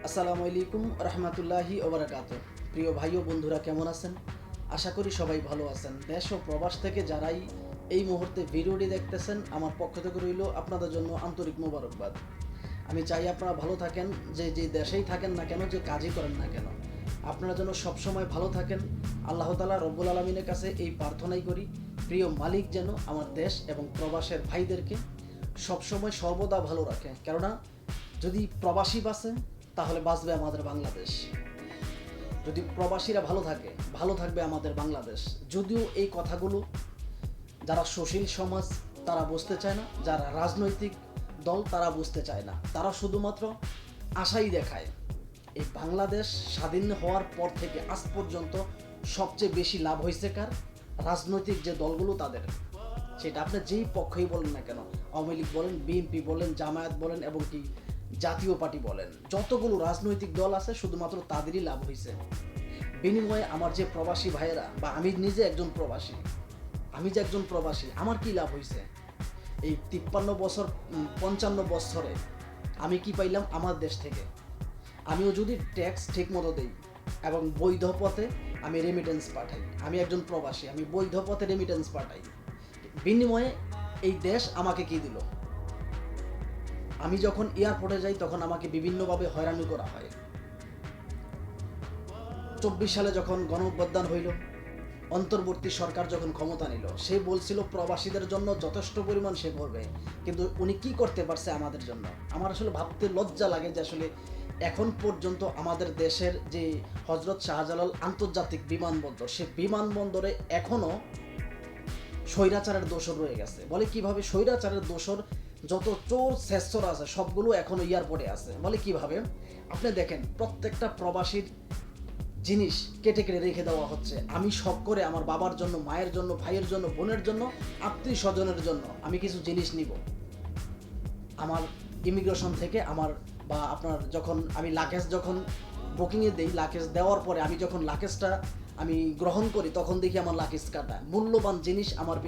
আসসালামু আলাইকুম রহমতুল্লাহি ওবরাকাতুহ। প্রিয় ভাই ও বন্ধুরা, কেমন আছেন? আশা করি সবাই ভালো আছেন। দেশ ও প্রবাস থেকে যারাই এই মুহূর্তে ভিডিওটি দেখতেছেন, আমার পক্ষ থেকে রইল আপনাদের জন্য আন্তরিক মোবারকবাদ। আমি চাই আপনারা ভালো থাকেন, যে দেশেই থাকেন না কেন, যে কাজই করেন না কেন, আপনারা যেন সবসময় ভালো থাকেন। আল্লাহ তাআলা রব্বুল আলামিনের কাছে এই প্রার্থনাই করি, প্রিয় মালিক যেন আমার দেশ এবং প্রবাসের ভাইদেরকে সবসময় সর্বদা ভালো রাখে। কেননা যদি প্রবাসী বাঁচে তাহলে বাঁচবে আমাদের বাংলাদেশ। যদি প্রবাসীরা ভালো থাকে, ভালো থাকবে আমাদের বাংলাদেশ। যদিও এই কথাগুলো যারা সুশীল সমাজ তারা বুঝতে চায় না, যারা রাজনৈতিক দল তারা বুঝতে চায় না, তারা শুধুমাত্র আশাই দেখায়। এই বাংলাদেশ স্বাধীন হওয়ার পর থেকে আজ পর্যন্ত সবচেয়ে বেশি লাভ হয়েছে কার? রাজনৈতিক যে দলগুলো তাদের। সেটা আপনি যেই পক্ষই বলেন না কেন, আওয়ামী লীগ বলেন, বিএনপি বলেন, জামায়াত বলেন, এবং কি জাতীয় পার্টি বলেন, যতগুলো রাজনৈতিক দল আছে শুধুমাত্র তাদেরই লাভ হয়েছে। বিনিময়ে আমার যে প্রবাসী ভাইয়েরা, বা আমি নিজে একজন প্রবাসী, আমার কি লাভ হয়েছে? এই 53 বছর 55 বছরে আমি কি পাইলাম আমার দেশ থেকে? আমিও যদি ট্যাক্স ঠিক মতো দেই এবং বৈধ পথে আমি রেমিটেন্স পাঠাই, আমি একজন প্রবাসী, আমি বৈধ পথে রেমিটেন্স পাঠাই, বিনিময়ে এই দেশ আমাকে কি দিল? আমি যখন এয়ারপোর্টে যাই তখন আমাকে বিভিন্নভাবে হয়রানি করা হয়। 24 সালে যখন গণঅভ্যুত্থান হইল, অন্তর্বর্তী সরকার যখন ক্ষমতা নিল, সে বলছিল প্রবাসীদের জন্য যথেষ্ট পরিমাণ সে করবে, কিন্তু উনি কি করতে পারছে আমাদের জন্য? আমার আসলে ভাবতে লজ্জা লাগে যে আসলে এখন পর্যন্ত আমাদের দেশের যে হযরত শাহজালাল আন্তর্জাতিক বিমানবন্দর, সে বিমানবন্দরে এখনও স্বৈরাচারের দোসর রয়ে গেছে। বলে কিভাবে? স্বৈরাচারের দোসর যত চোর শেষর আছে সবগুলো এখনো এয়ারপোর্টে আছে। বলে কিভাবে? আপনি দেখেন, প্রত্যেকটা প্রবাসীর জিনিস কেটে কেটে রেখে দেওয়া হচ্ছে। আমি শখ করে আমার বাবার জন্য, মায়ের জন্য, ভাইয়ের জন্য, বোনের জন্য, আত্মীয় স্বজনের জন্য আমি কিছু জিনিস নিব। আমার ইমিগ্রেশন থেকে আমার, বা আপনার যখন আমি লাগেজ যখন বুকিংয়ে দিই, লাগেজ দেওয়ার পরে আমি যখন লাগেজটা আমি গ্রহণ করি, তখন দেখি আমার লাগেজ কাটা। মূল্যবান জিনিস আমার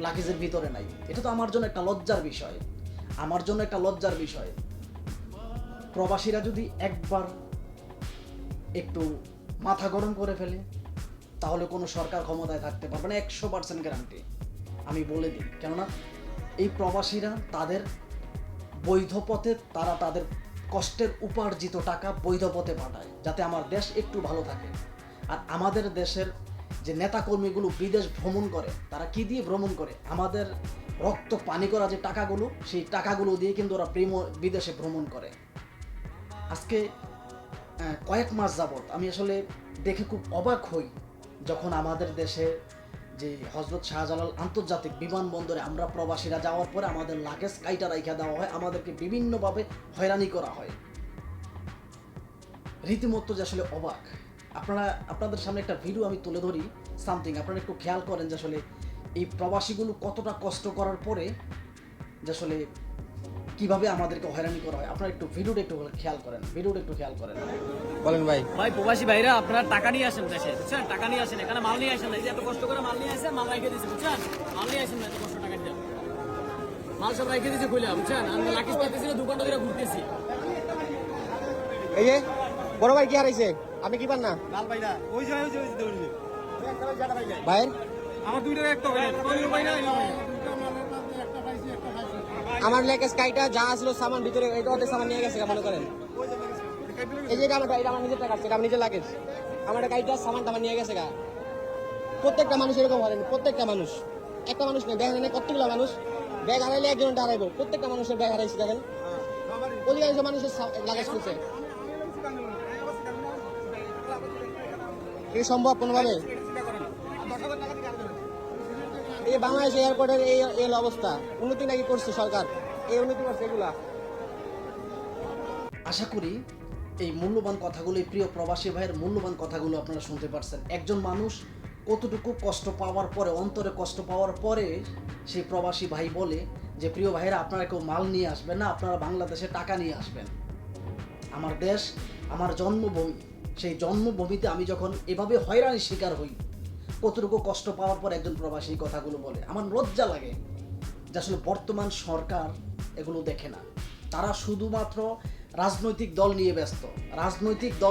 লাগেজের ভিতরে নাই। এটা তো আমার জন্য একটা লজ্জার বিষয়, আমার জন্য একটা লজ্জার বিষয়। প্রবাসীরা যদি একবার একটু মাথা গরম করে ফেলে, তাহলে কোনো সরকার ক্ষমতায় থাকতে পারবে না, 100% গ্যারান্টি আমি বলে দিই। কেননা এই প্রবাসীরা তাদের বৈধ পথে, তারা তাদের কষ্টের উপার্জিত টাকা বৈধ পথে পাঠায়, যাতে আমার দেশ একটু ভালো থাকে। আর আমাদের দেশের যে নেতাকর্মীগুলো বিদেশ ভ্রমণ করে, তারা কি দিয়ে ভ্রমণ করে? আমাদের রক্ত পানি করা যে টাকাগুলো, সেই টাকাগুলো দিয়ে কিন্তু ওরা বিদেশে ভ্রমণ করে। আজকে কয়েক মাস যাবত আমি আসলে দেখে খুব অবাক হই, যখন আমাদের দেশে যে হযরত শাহজালাল আন্তর্জাতিক বিমানবন্দরে আমরা প্রবাসীরা যাওয়ার পরে আমাদের লাগেজ কাইটা রাইখা দেওয়া হয়, আমাদেরকে বিভিন্নভাবে হয়রানি করা হয়। রীতিমতো যে আসলে অবাক। আপনাদের সামনে একটা ভিডিও আমি তুলে ধরি, সামথিং আপনারা একটু খেয়াল করেন যে আসলে এই প্রবাসীগুলো কতটা কষ্ট করার পরে যে আসলে কিভাবে আমাদেরকে হয়রানি করা হয়। আপনারা একটু ভিডিওটা একটু খেয়াল করেন। বলেন ভাই। ভাই প্রবাসী ভাইরা, আপনারা টাকা নিয়ে আসেন দেশে, বুঝছেন? টাকা নিয়ে আসেন, এখানে মাল নিয়ে আসেন না। এই যে এত কষ্ট করে মাল নিয়ে আসে, মাল রেখে দিয়েছে, বুঝছেন? মাল নিয়ে আসেন না, এত কষ্ট টাকা দিয়ে মাল সব রেখে দিয়েছে খুলে, বুঝছেন? আমি লাকিস পাইতেছি না, 2 ঘন্টা ধরে ঘুরতেছি। এই যে বড় ভাই কি হারাইছে? আপনি কি পান না লাল ভাইরা ওই যে দৌড়ি ভাইয়ের? আমার দুইটা একটা ভাই কোন ভাই না আমার লেগে স্কাইটা যা আসলো সামান ভিতরে, এটা ওদের সামান নিয়ে গেছে মনে করেন। এই যে এটা আমার নিজের টাকা, আমি নিজের লাগেজ, আমার গাড়িটা সামান টামান নিয়ে গেছে গা। প্রত্যেকটা মানুষ এরকম হারেন, প্রত্যেকটা মানুষ, একটা মানুষ নেই, ব্যাগ নেই, কতগুলো মানুষ ব্যাগ হারাইলে একজনটা হারাইবো। প্রত্যেকটা মানুষের ব্যাগ হারাইছে, দেখেন অধিকাংশ মানুষের লাগেজ করছে। এই সম্ভব কোনোভাবে? এই বাংলাদেশ এয়ারপোর্টের এই অবস্থা, উন্নতি নাকি করছে সরকার? এই উন্নতি করছে এগুলা। আশা করি এই মূল্যবান কথাগুলো, এই প্রিয় প্রবাসী ভাইয়ের মূল্যবান কথাগুলো আপনারা শুনতে পারছেন। একজন মানুষ কতটুকু কষ্ট পাওয়ার পরে, অন্তরে কষ্ট পাওয়ার পরে সেই প্রবাসী ভাই বলে যে প্রিয় ভাইরা, আপনারা কেউ মাল নিয়ে আসবেন না, আপনারা বাংলাদেশে টাকা নিয়ে আসবেন। আমার দেশ, আমার জন্মভূমি, সেই জন্মভূমিতে আমি যখন এভাবে হয়রানির শিকার হই, কতটুকু কষ্ট পাওয়ার পর একজন প্রবাসী কথাগুলো বলে, আমার লজ্জা লাগে যে আসলে বর্তমান সরকার এগুলো দেখে না। তারা শুধুমাত্র রাজনৈতিক দল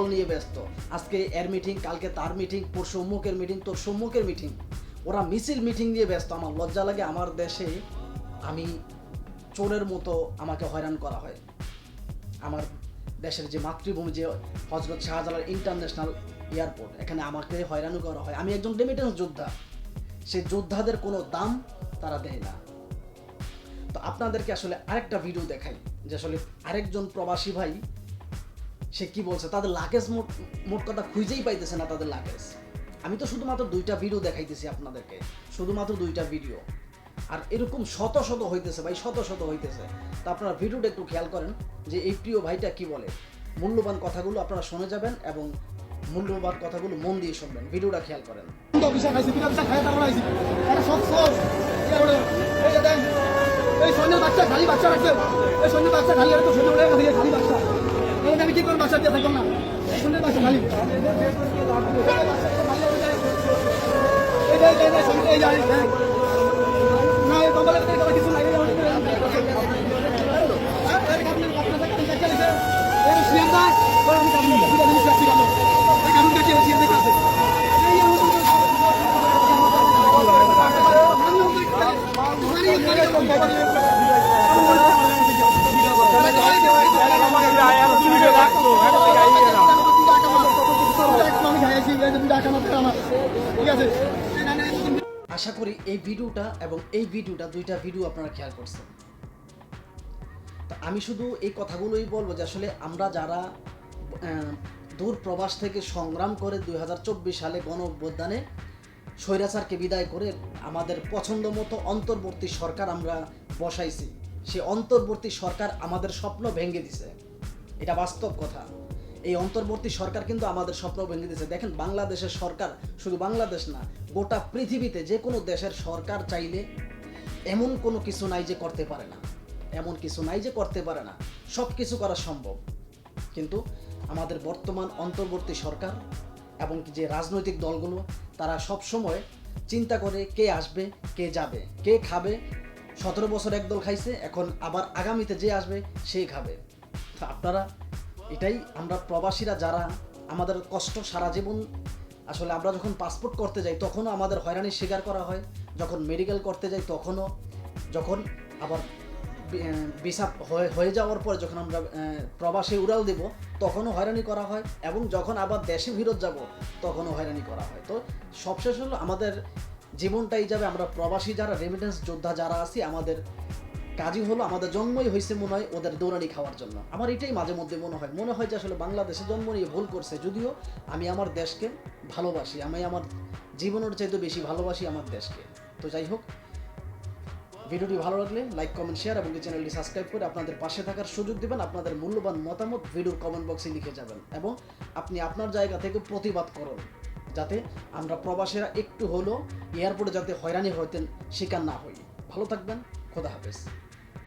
নিয়ে ব্যস্ত। আজকে এর মিটিং, কালকে তার মিটিং, পরশু অমুকের মিটিং, তোর সম্মুখের মিটিং, ওরা মিটিং নিয়ে ব্যস্ত। আমার লজ্জা লাগে, আমার দেশে আমি চোরের মতো আমাকে হয়রান করা হয়। আমার দেশের যে মাতৃভূমি, যে হজরত শাহজালাল ইন্টারন্যাশনাল এয়ারপোর্ট, এখানে আমাকে হয়রানি করা হয়। আমি একজন রেমিটেন্স যোদ্ধা, সেই যোদ্ধাদের কোনো দাম তারা দেয় না। তো আপনাদেরকে আসলে আরেকটা ভিডিও দেখাই যে আসলে আরেকজন প্রবাসী ভাই সে কি বলছে, তাদের লাগেজ মোট কথা খুঁজেই পাইতেছে না তাদের লাগেজ। আমি তো শুধুমাত্র 2টা ভিডিও দেখাইতেছি আপনাদেরকে, শুধুমাত্র 2টা ভিডিও, আর এরকম শত শত হইতেছে ভাই, শত শত হইতেছে। তো আপনারা ভিডিওটা একটু খেয়াল করেন যে এই প্রিয় ভাইটা কি বলে। মূল্যবান কথাগুলো আপনারা শুনে যাবেন এবং মূল্যবান কথাগুলো মন দিয়ে শুনবেন। ভিডিওটা খেয়াল করেন। এই সৈন্য বাচ্চা খালি বাচ্চা রাখছে, এই সৈন্য বাচ্চা খালি তো সৈন্য খালি বাচ্চা, আমি কি করবো? বাচ্চা দিয়ে থাকলাম না, সৈন্যের বাচ্চা খালি। না এই কম্পালের কিছু নাই, আশা করি এই ভিডিওটা এবং এই ভিডিওটা, 2টা ভিডিও আপনারা খেয়াল করছেন। তো আমি শুধু এই কথাগুলোই বলবো যে আসলে আমরা যারা দূর প্রবাস থেকে সংগ্রাম করে 2024 সালে গণ অভ্যুত্থানে স্বৈরাচারকে বিদায় করে আমাদের পছন্দ মতো অন্তর্বর্তী সরকার আমরা বসাইছি, সে অন্তর্বর্তী সরকার আমাদের স্বপ্ন ভেঙে দিছে। এটা বাস্তব কথা। এই অন্তর্বর্তী সরকার কিন্তু আমাদের স্বপ্ন ভেঙে দিয়েছে। দেখেন, বাংলাদেশের সরকার, শুধু বাংলাদেশ না, গোটা পৃথিবীতে যে কোনো দেশের সরকার চাইলে এমন কোনো কিছু নাই যে করতে পারে না, এমন কিছু নাই যে করতে পারে না, সব কিছু করা সম্ভব। কিন্তু আমাদের বর্তমান অন্তর্বর্তী সরকার এবং যে রাজনৈতিক দলগুলো, তারা সব সময় চিন্তা করে কে আসবে, কে যাবে, কে খাবে। 17 বছর এক দল খাইছে, এখন আবার আগামীতে যে আসবে সেই খাবে। তো আপনারা এটাই, আমরা প্রবাসীরা যারা আমাদের কষ্ট সারা জীবন, আসলে আমরা যখন পাসপোর্ট করতে যাই তখনও আমাদের হয়রানির শিকার করা হয়, যখন মেডিকেল করতে যাই তখনও, যখন আবার ভিসা হয়ে যাওয়ার পর যখন আমরা প্রবাসে উড়াল দেব তখনও হয়রানি করা হয়, এবং যখন আবার দেশে ফেরত যাব তখনও হয়রানি করা হয়। তো সবশেষ হলো আমাদের জীবনটাই যাবে, আমরা প্রবাসী যারা রেমিটেন্স যোদ্ধা যারা আছি, আমাদের কাজই হলো, আমাদের জন্মই হয়েছে মনে হয় ওদের দৌড়ানি খাওয়ার জন্য। আমার এটাই মাঝে মধ্যে মনে হয় যে আসলে বাংলাদেশে জন্ম নিয়ে ভুল করছে। যদিও আমি আমার দেশকে ভালোবাসি, আমি আমার জীবনের চাইতে বেশি ভালোবাসি আমার দেশকে। তো যাই হোক, ভিডিওটি ভালো লাগলে লাইক, কমেন্ট, শেয়ার এবং চ্যানেলটি সাবস্ক্রাইব করে আপনাদের পাশে থাকার সুযোগ দিবেন। আপনাদের মূল্যবান মতামত ভিডিওর কমেন্ট বক্সে লিখে যাবেন এবং আপনি আপনার জায়গা থেকে প্রতিবাদ করুন, যাতে আমরা প্রবাসীরা একটু হলেও এয়ারপোর্টে যাতে হয়রানি হইতেন শিকার না হই। ভালো থাকবেন, খোদা হাফেজ।